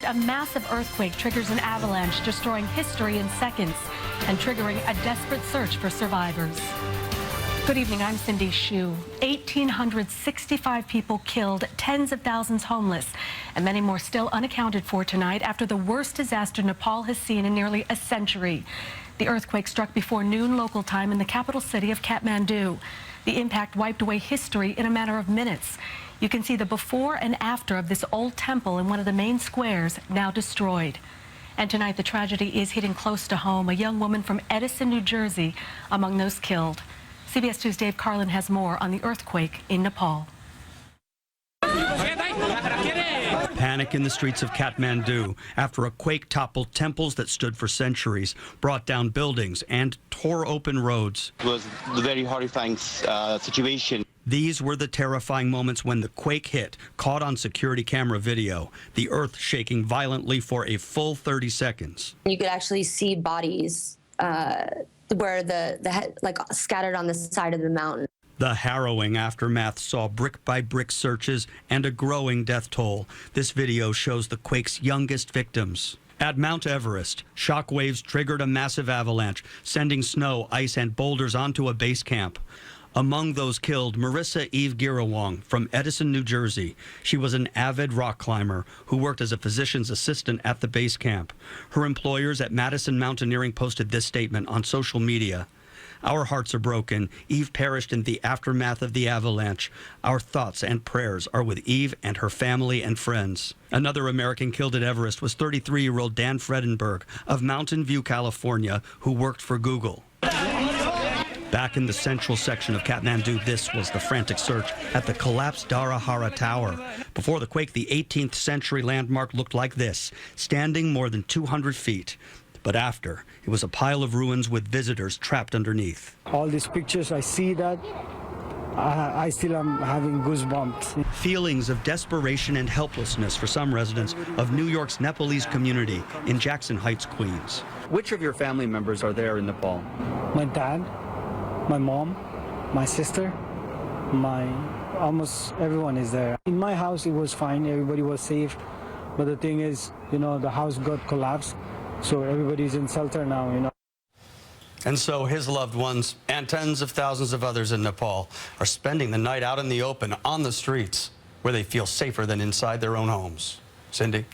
A massive earthquake triggers an avalanche, destroying history in seconds and triggering a desperate search for survivors. Good evening, I'm Cindy Hsu. 1,865 people killed, tens of thousands homeless, and many more still unaccounted for tonight after the worst disaster Nepal has seen in nearly a century. The earthquake struck before noon local time in the capital city of Kathmandu. The impact wiped away history in a matter of minutes. You can see the before and after of this old temple in one of the main squares, now destroyed. And tonight the tragedy is hitting close to home. A young woman from Edison, New Jersey, among those killed. CBS 2's Dave Carlin has more on the earthquake in Nepal. Panic in the streets of Kathmandu after a quake toppled temples that stood for centuries, brought down buildings, and tore open roads. It was a very horrifying situation. These were the terrifying moments when the quake hit, caught on security camera video, the earth shaking violently for a full 30 seconds. You could actually see bodies where the head, like scattered on the side of the mountain. The harrowing aftermath saw brick-by-brick searches and a growing death toll. This video shows the quake's youngest victims. At Mount Everest, shock waves triggered a massive avalanche, sending snow, ice, and boulders onto a base camp. Among those killed, Marissa Eve Girawong from Edison, New Jersey. She was an avid rock climber who worked as a physician's assistant at the base camp. Her employers at Madison Mountaineering posted this statement on social media. "Our hearts are broken. Eve perished in the aftermath of the avalanche. Our thoughts and prayers are with Eve and her family and friends." Another American killed at Everest was 33-year-old Dan Fredenberg of Mountain View, California, who worked for Google. Back in the central section of Kathmandu, this was the frantic search at the collapsed Dharahara Tower. Before the quake, the 18th century landmark looked like this, standing more than 200 feet. But after, it was a pile of ruins with visitors trapped underneath. All these pictures, I see that, I still am having goosebumps. Feelings of desperation and helplessness for some residents of New York's Nepalese community in Jackson Heights, Queens. Which of your family members are there in Nepal? My dad, my mom, my sister, almost everyone is there. In my house, it was fine. Everybody was safe. But the thing is, the house got collapsed. So everybody's in shelter now, And so his loved ones and tens of thousands of others in Nepal are spending the night out in the open on the streets where they feel safer than inside their own homes. Cindy?